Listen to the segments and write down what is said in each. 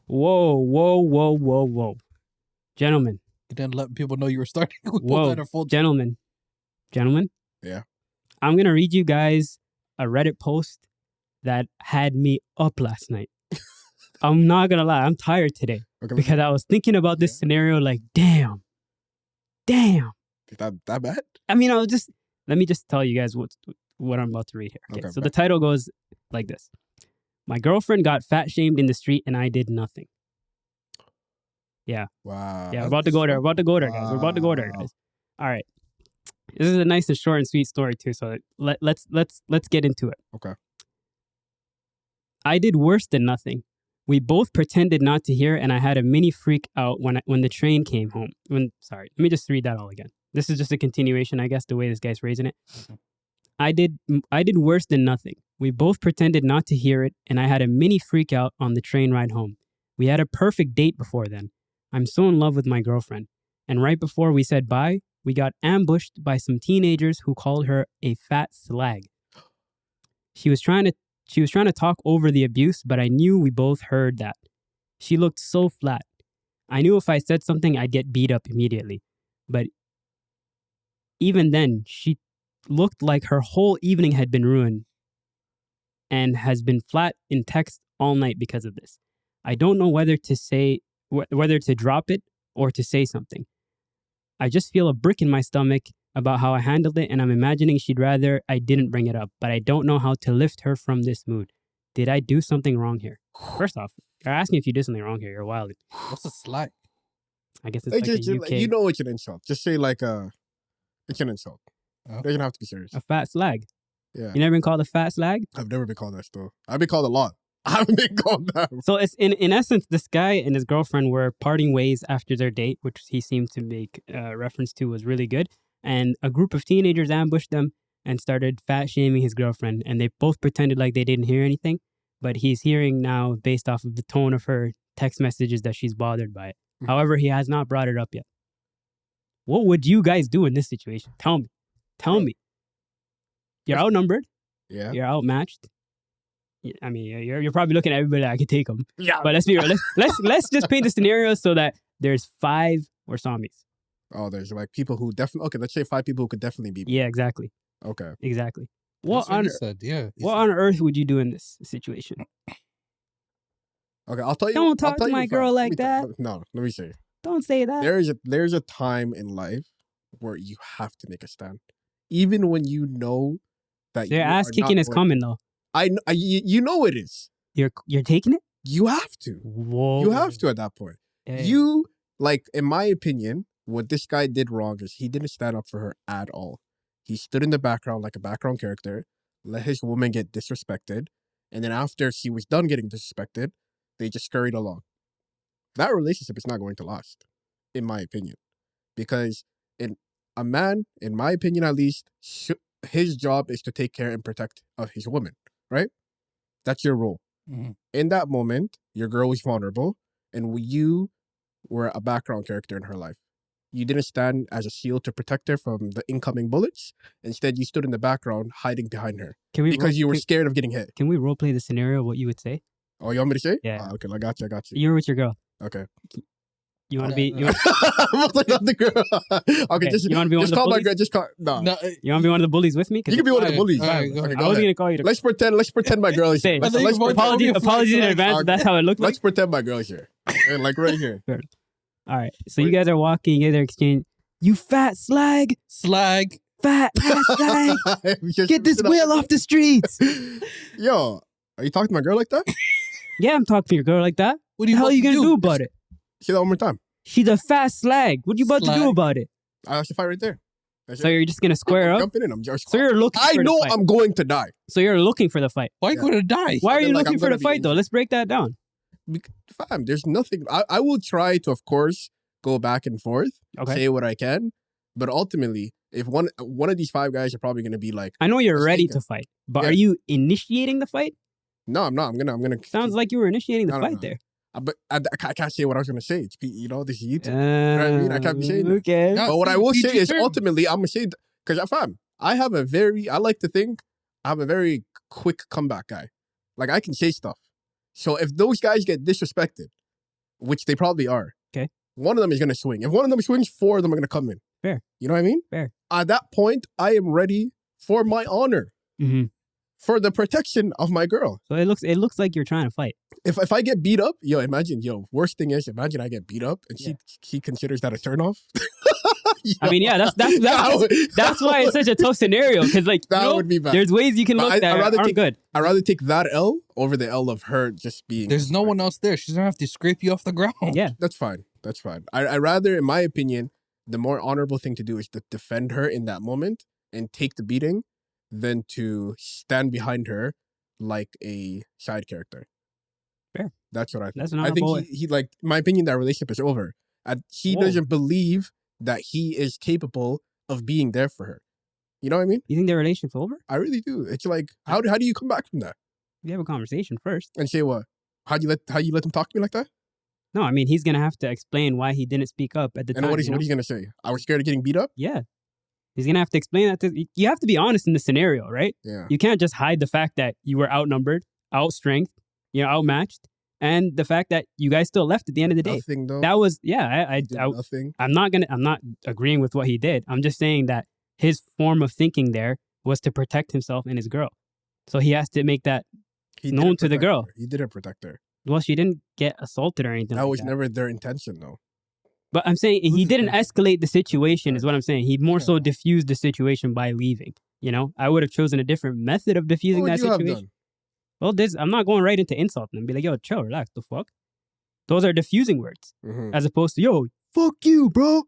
Whoa. Gentlemen. You didn't let people know you were starting with Whoa. Gentlemen. Yeah. I'm going to read you guys a Reddit post that had me up last night. I'm not going to lie. I'm tired today because I was thinking about this scenario like, damn. Is that bad? I mean, let me just tell you guys what I'm about to read here. Okay, so the title goes like this. My girlfriend got fat shamed in the street and I did nothing. Yeah. Wow. Yeah, we're about to go there. We're about to go there, guys. We're about to go there, guys. All right. This is a nice and short and sweet story too, so let's get into it. Okay. I did worse than nothing. We both pretended not to hear, and I had a mini freak out when the train came home. Let me just read that all again. This is just a continuation, I guess, the way this guy's raising it. I did worse than nothing. We both pretended not to hear it, and I had a mini freak out on the train ride home. We had a perfect date before then. I'm so in love with my girlfriend. And right before we said bye, we got ambushed by some teenagers who called her a fat slag. She was trying to talk over the abuse, but I knew we both heard that. She looked so flat. I knew if I said something, I'd get beat up immediately. But even then, she looked like her whole evening had been ruined and has been flat in text all night because of this. I don't know whether to drop it or to say something. I just feel a brick in my stomach about how I handled it, and I'm imagining she'd rather I didn't bring it up, but I don't know how to lift her from this mood. Did I do something wrong here? First off, you're asking if you did something wrong here. You're wild. What's a slag? I guess it's like a UK... You know it's an insult. Just say it's an insult. It doesn't have to be serious. A fat slag. Yeah. You never been called a fat slag? I've never been called that still. I've been called a lot. I haven't been called that. So it's in essence, this guy and his girlfriend were parting ways after their date, which he seemed to make reference to was really good. And a group of teenagers ambushed them and started fat shaming his girlfriend. And they both pretended like they didn't hear anything. But he's hearing now, based off of the tone of her text messages, that she's bothered by it. Mm-hmm. However, he has not brought it up yet. What would you guys do in this situation? Tell me. You're outnumbered. Yeah. You're outmatched. I mean, you're probably looking at everybody that I could take them. Yeah. But let's be real. Let's just paint the scenario so that there's 5 Warsamis. Oh, there's like people who definitely... Okay, let's say 5 people who could definitely beat me. Yeah, exactly. Okay. Exactly. What on earth would you do in this situation? Okay, I'll tell you. Don't talk to my girl like that. No, let me say. Don't say that. There's a time in life where you have to make a stand, even when you know that their ass kicking is coming though. You know it is. You're taking it. You have to. Whoa. You have to at that point. Hey. You in my opinion, what this guy did wrong is he didn't stand up for her at all. He stood in the background like a background character, let his woman get disrespected, and then after she was done getting disrespected, they just scurried along. That relationship is not going to last, in my opinion. Because a man, in my opinion at least, his job is to take care and protect of his woman, right? That's your role. Mm-hmm. In that moment, your girl was vulnerable, and you were a background character in her life. You didn't stand as a shield to protect her from the incoming bullets. Instead, you stood in the background hiding behind her because you were scared of getting hit. Can we role play the scenario, what you would say? Oh, you want me to say? Yeah. Okay, I got you. You're with your girl. Okay. You want to be... I'm not the girl. Okay, you want to be one of the call bullies? my girl. Just call... No. You want to be one of the bullies with me? You can be one of the bullies. I wasn't going to call you. Let's pretend my girl is here. Apologies in advance. That's how it looked like. Let's pretend my girl is here. Like right here. All right. So you guys are walking. You guys are exchanging. You fat slag. Fat ass slag. Get this wheel off the streets. Yo, are you talking to my girl like that? Yeah, I'm talking to your girl like that. What the hell are you going to do about it? Say that one more time. She's a fat slag. What are you about to do about it? I should fight right there. So you're just going to square up? Jumping in. I'm just... So you're looking for the fight. I know I'm going to die. So you're looking for the fight. Why are you going to die? Why are you looking for the fight, though? Let's break that down. Fam, there's nothing... I will try to, of course, go back and forth, say what I can, but ultimately, if one of these 5 guys are probably going to be like... I know you're ready to fight, but are you initiating the fight? No, I'm not. I'm gonna. Sounds like you were initiating the fight there. But I can't say what I was going to say. It's, this is YouTube. You know what I mean? I can't be saying that. Okay. But what I will say is ultimately, I'm going to say... Because fam, I like to think I'm a very quick comeback guy. Like, I can say stuff. So if those guys get disrespected, which they probably are. Okay. One of them is going to swing. If one of them swings, 4 of them are going to come in. Fair. You know what I mean? Fair. At that point, I am ready for my honor, Mm-hmm. for the protection of my girl. So it looks like you're trying to fight. If I get beat up, worst thing is, imagine I get beat up and she considers that a turnoff. I mean, yeah, that's why it's such a tough scenario, because like that would be bad. There's ways you can look that aren't good. I'd rather take that L over the L of her just being. There's no one else there. She's gonna have to scrape you off the ground. Yeah, that's fine. That's fine. I rather, in my opinion, the more honorable thing to do is to defend her in that moment and take the beating, than to stand behind her like a side character. Fair. That's what I think. That's I think he like, in my opinion, that relationship is over. He doesn't believe that he is capable of being there for her. You know what I mean? You think their relationship's over? I really do. It's like, how do you come back from that? You have a conversation first. And say what? How you let him talk to me like that? No, I mean, he's gonna have to explain why he didn't speak up at the time. And what is he gonna say? I was scared of getting beat up? Yeah. He's gonna have to explain that. You have to be honest in the scenario, right? Yeah. You can't just hide the fact that you were outnumbered, outstrength, outmatched, and the fact that you guys still left at the end of the day. Nothing, though. That was nothing. I'm not agreeing with what he did. I'm just saying that his form of thinking there was to protect himself and his girl. So he has to make that known to the girl. He didn't protect her. Well, she didn't get assaulted or anything. That was never their intention, though. But I'm saying he didn't escalate the situation, is what I'm saying. He more so diffused the situation by leaving. I would have chosen a different method of diffusing that situation. Well, I'm not going right into insulting them. Be like, yo, chill, relax, the fuck? Those are diffusing words. Mm-hmm. As opposed to, yo, fuck you, bro.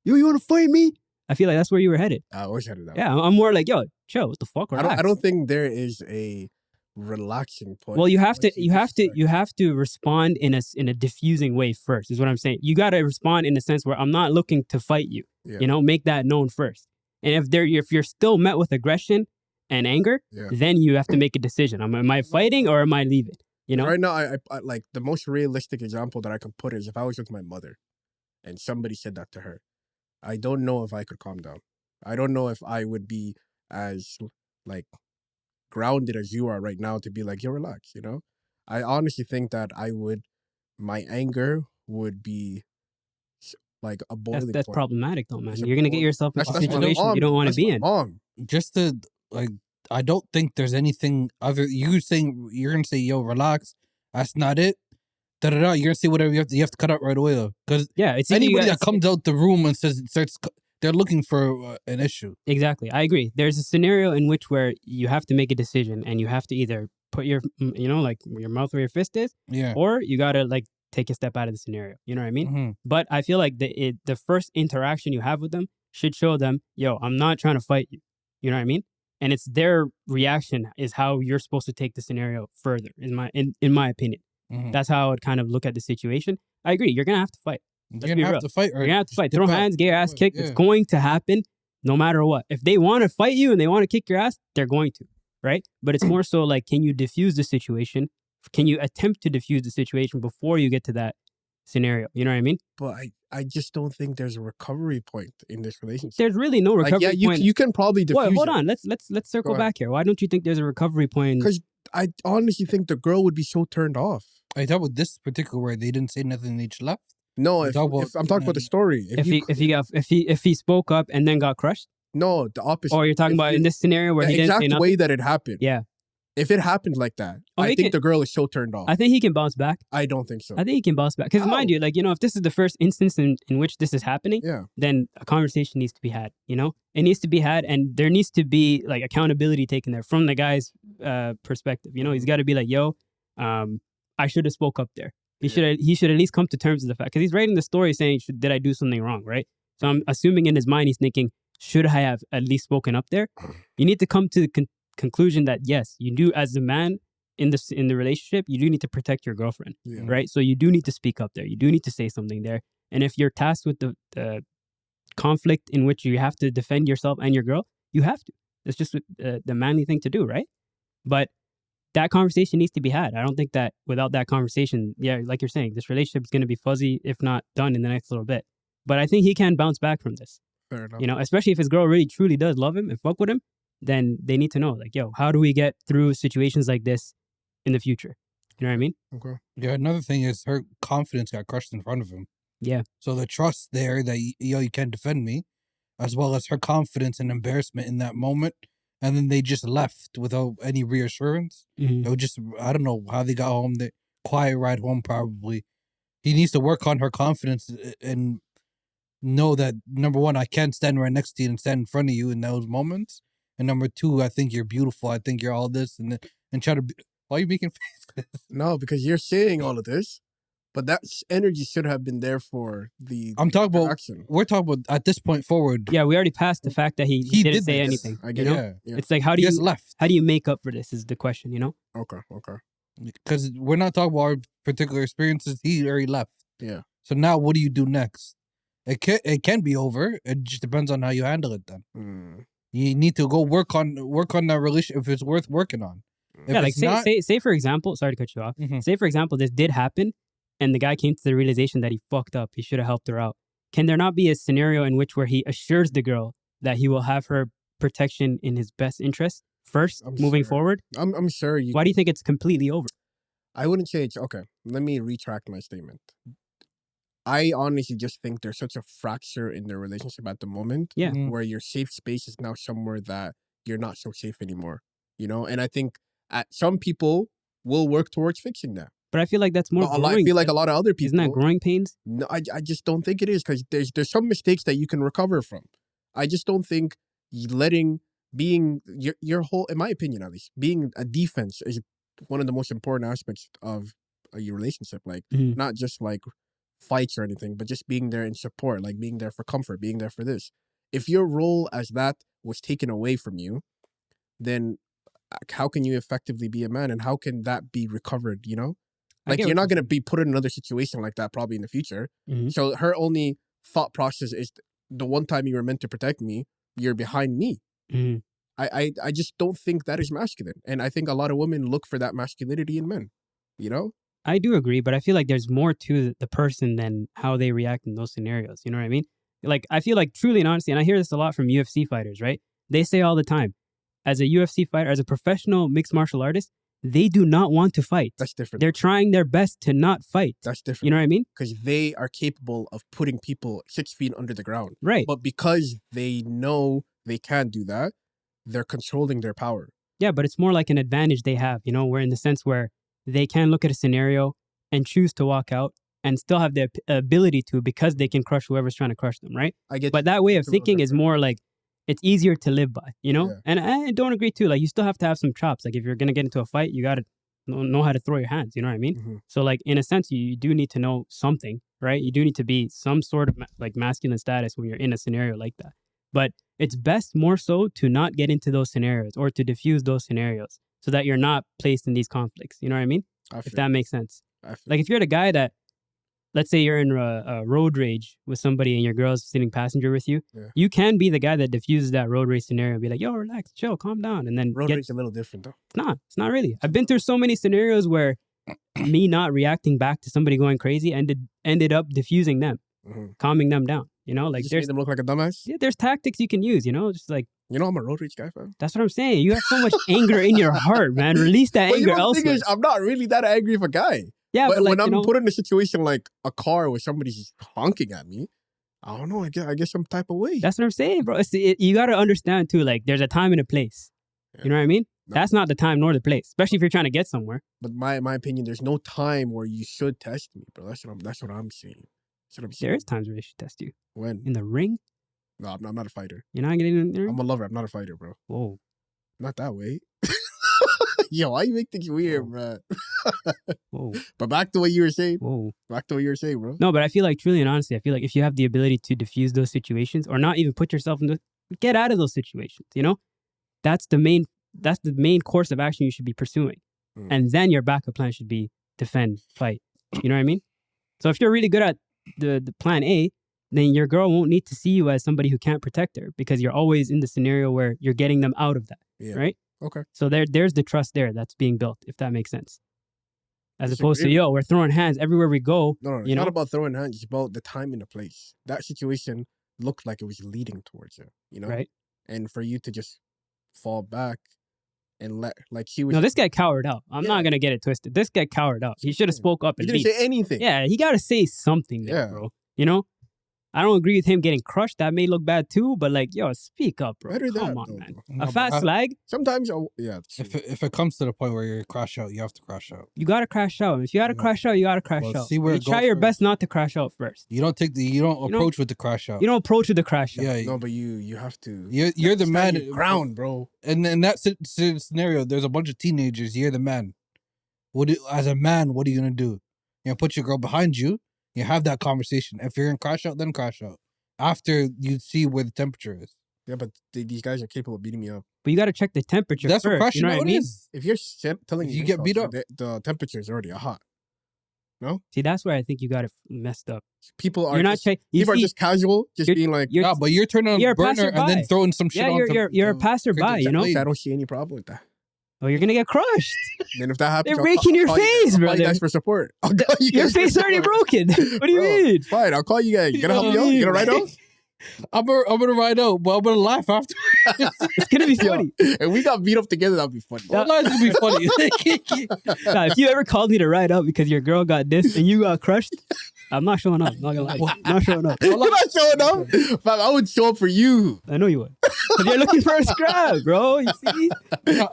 Yo, you want to fight me? I feel like that's where you were headed. I was headed that way. Yeah, I'm more like, yo, chill, what the fuck? Relax. I don't think there is a relaxing point. Well, you have to respond in a diffusing way first, is what I'm saying. You got to respond in a sense where I'm not looking to fight you. Yeah. Make that known first. And if you're still met with aggression and anger, then you have to make a decision. Am I fighting or am I leaving? Right now, I like the most realistic example that I can put is if I was with my mother and somebody said that to her. I don't know if I could calm down. I don't know if I would be as like grounded as you are right now to be like, yo, relax, I honestly think that my anger would be like a boiling point. That's problematic though, man. You're going to get yourself in a situation you don't want to be in. Just to, like, I don't think there's anything other, you're going to say, yo, relax. That's not it. You're going to say whatever you have to cut out right away though. Because it's anybody that comes out the room and they're looking for an issue. Exactly. I agree. There's a scenario in which where you have to make a decision and you have to either put your, like your mouth where your fist is, or you got to like take a step out of the scenario. You know what I mean? Mm-hmm. But I feel like the first interaction you have with them should show them, yo, I'm not trying to fight you. You know what I mean? And it's their reaction is how you're supposed to take the scenario further, in my opinion. Mm-hmm. That's how I would kind of look at the situation. I agree. You're going to have to fight. You're going to have to fight. You're going to have to fight. Throw hands, get your ass kicked. Yeah. It's going to happen no matter what. If they want to fight you and they want to kick your ass, they're going to, right? But it's more so like, can you diffuse the situation? Can you attempt to diffuse the situation before you get to that scenario? You know what I mean? But I just don't think there's a recovery point in this relationship. There's really no recovery point. You can probably diffuse Wait, hold on. Let's circle back here. Why don't you think there's a recovery point? Because I honestly think the girl would be so turned off. I thought with this particular where they didn't say nothing, they just left. No, if I'm talking about the story. If he spoke up and then got crushed. No, the opposite. Or you're talking about in this scenario where he didn't say nothing? The exact way that it happened. Yeah. If it happened like that, I think the girl is so turned off. I think he can bounce back. I don't think so. I think he can bounce back. Because mind you, like, if this is the first instance in which this is happening, then a conversation needs to be had, It needs to be had, and there needs to be, like, accountability taken there from the guy's perspective. He's got to be like, yo, I should have spoke up there. He should at least come to terms with the fact. Because he's writing the story saying, did I do something wrong, right? So I'm assuming in his mind he's thinking, should I have at least spoken up there? You need to come to the conclusion that, yes, you do, as a man in the relationship, you do need to protect your girlfriend, right? So you do need to speak up there. You do need to say something there. And if you're tasked with the conflict in which you have to defend yourself and your girl, you have to. It's just the manly thing to do, right? But that conversation needs to be had. I don't think that without that conversation, like you're saying, this relationship is going to be fuzzy, if not done in the next little bit. But I think he can bounce back from this. Fair enough. Especially if his girl really truly does love him and fuck with him, then they need to know, like, yo, how do we get through situations like this in the future? You know what I mean? Okay. Yeah, another thing is her confidence got crushed in front of him. Yeah. So the trust there that, you can't defend me, as well as her confidence and embarrassment in that moment. And then they just left without any reassurance. Mhm. It was just, I don't know how they got home. The quiet ride home, probably. He needs to work on her confidence and know that, number one, I can't stand right next to you and stand in front of you in those moments. And number two, I think you're beautiful. I think you're all this. And try to be, why are you making faces? No, because you're saying all of this, but that energy should have been there for the I'm talking about, action. we're talking about at this point forward. Yeah, we already passed the fact that he didn't did say this. anything. I You get know, it. Yeah. it's like how He do just you left. make up for this is the question. You know? Okay. Because we're not talking about our particular experiences. He already left. Yeah. So now what do you do next? It can be over. It just depends on how you handle it then. Mm. You need to go work on that relationship if it's worth working on. If Yeah, like it's not, say for example, sorry to cut you off. Mhm. Say for example, this did happen, and the guy came to the realization that he fucked up. He should have helped her out. Can there not be a scenario in which where he assures the girl that he will have her protection in his best interest first, I'm moving sure. forward? I'm sure you. Why do you think it's completely over? I wouldn't say it's okay. Let me retract my statement. I honestly just think there's such a fracture in their relationship at the moment. Yeah. Mhm. Where your safe space is now somewhere that you're not so safe anymore. You know, and I think some people will work towards fixing that. But I feel like that's more But growing. I feel like a lot of other people. Isn't that growing pains? No, I just don't think it is, because there's some mistakes that you can recover from. I just don't think being your whole, in my opinion at least, being a defense is one of the most important aspects of your relationship. Like Mhm. not just like fights or anything, but just being there in support, like being there for comfort, being there for this. If your role as that was taken away from you, then how can you effectively be a man, and how can that be recovered? You know, I like get you're what not going to be put in another situation like that probably in the future. Mhm. So her only thought process is, the one time you were meant to protect me, you're behind me. Mhm. I just don't think that is masculine. And I think a lot of women look for that masculinity in men, you know? I do agree, but I feel like there's more to the person than how they react in those scenarios. You know what I mean? Like, I feel like truly and honestly, and I hear this a lot from UFC fighters, right? They say all the time, as a UFC fighter, as a professional mixed martial artist, they do not want to fight. That's different. They're trying their best to not fight. That's different. You know what I mean? Because they are capable of putting people 6 feet under the ground. Right. But because they know they can't do that, they're controlling their power. Yeah, but it's more like an advantage they have, you know, where in the sense where they can look at a scenario and choose to walk out and still have the ability to, because they can crush whoever's trying to crush them, right? I get But that way of It's a little thinking is different. more like it's easier to live by, you know? Yeah. And I don't agree too. Like, you still have to have some chops. Like, if you're going to get into a fight, you got to know how to throw your hands, you know what I mean? Mhm. So, like, in a sense, you do need to know something, right? You do need to be some sort of like masculine status when you're in a scenario like that. But it's best more so to not get into those scenarios or to diffuse those scenarios so that you're not placed in these conflicts. You know what I mean? I If feel, that makes sense. I feel. Like, if you're the guy that, let's say you're in a road rage with somebody and your girl's sitting passenger with you, Yeah. you can be the guy that diffuses that road rage scenario and be like, yo, relax, chill, calm down. And then Road rage is a little different though. it's not really. I've been through so many scenarios where me not reacting back to somebody going crazy ended up diffusing them, Mhm. calming them down. You know, like Just made them look like a dumbass. there's tactics you can use, you know, just like, You know, I'm a road rage guy, fam. that's what I'm saying. You have so much anger in your heart, man. Release that But you anger know, the thing elsewhere. is, I'm not really that angry of a guy. Yeah, but but like, when I'm you know, put in a situation like a car where somebody's honking at me, I don't know. I get some type of way. that's what I'm saying, bro. You got to understand too, like, there's a time and a place. Yeah. You know what I mean? No. That's not the time nor the place, especially if you're trying to get somewhere. But my opinion, there's no time where you should test me, bro. That's what I'm saying. That's what I'm saying. There is times where they should test you. When? In the ring, No, I'm not a fighter. you're not getting in the ring? I'm a lover. I'm not a fighter, bro. Whoa. Not that way. Yo, why you make things weird, Whoa. bro? Whoa. But back to what you were saying. Whoa. Back to what you were saying, bro. No, but I feel like truly and honestly, I feel like if you have the ability to diffuse those situations or not even put yourself in get out of those situations, you know? That's the main course of action you should be pursuing. Mm. And then your backup plan should be defend, fight. You know what I mean? So if you're really good at the plan A, then your girl won't need to see you as somebody who can't protect her because you're always in the scenario where you're getting them out of that, Yeah. right? Okay. So there's the trust there that's being built, if that makes sense. As opposed to, Disagree. yo, we're throwing hands everywhere we go. No, it's you know? not about throwing hands. It's about the time and the place. That situation looked like it was leading towards it, you know? Right. And for you to just fall back, and he was. No, this guy cowered out. I'm not gonna get it twisted. This guy cowered out. He should have spoke up He at didn't least. say anything. Yeah, he got to say something there, Yeah. bro. You know, I don't agree with him getting crushed. That may look bad too, but like, yo, speak up, bro. Better Come that, on, though, man. bro. A fat slag, Sometimes, it's true. If it comes to the point where you crash out, you have to crash out. you gotta crash out. If you gotta Yeah. crash out, you gotta crash Well, out. see where You it try goes your first. best not to crash out first. You don't approach with the crash out. You don't approach with the crash out. Yeah, No, but you have to. you're the stand man. your ground, bro. And in that scenario, there's a bunch of teenagers. You're the man. As a man, what are you gonna do? You put your girl behind you. You have that conversation. If you're gonna crash out, then crash out. After you see where the temperature is. Yeah, but these guys are capable of beating me up. But you gotta check the temperature That's what first. crashing You know what I out mean? is. If you're telling If me you get beat up. the temperature is already hot. See, that's where I think you got it messed up. People are You're not just, checking. people are just casual, just being like, you're- Yeah, but you're turning on you're the a burner and then passerby. throwing some shit Yeah, on. you're a passerby, you know? I don't see any problem with that. Oh, you're gonna get crushed. Then if that happens, They're raking your face, I'll call brother. you guys for support. I'll call you Your guys for face already support. broken. What do you Bro, mean? Fine, I'll call you guys. You gonna help me out? You gonna ride out? I'm gonna ride out, but I'm gonna laugh after. It's gonna be Yo, funny. if we got beat up together, that'd be funny. Yeah. Well, it's gonna be funny. Nah, if you ever called me to ride up because your girl got dissed and you got crushed, I'm not showing up. Not gonna lie. I'm not showing up. You're not showing up? Fam, I would show up for you. I know you would. Because you're looking for a scrap, bro. You see?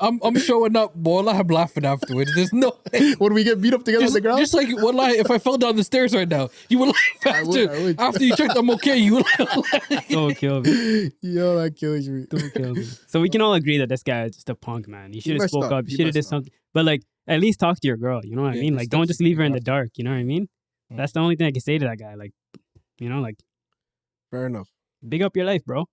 I'm showing up, boy. I'm laughing afterwards. There's no way. When we get beat up together on the ground? Just like wallahi, if I fell down the stairs right now, you would laugh I after. would. After you checked I'm okay, you would laugh. Don't kill me. Yo, that kills me. Don't kill me. So we can all agree that this guy is just a punk, man. He should have messed spoke up. up. He He should have did messed up. something. But like, at least talk to your girl. You know what I Yeah, mean? just Like, don't text just her leave her in the after. dark. You know what I mean? That's the only thing I can say to that guy. Like, you know, like, Fair enough. big up your life, bro.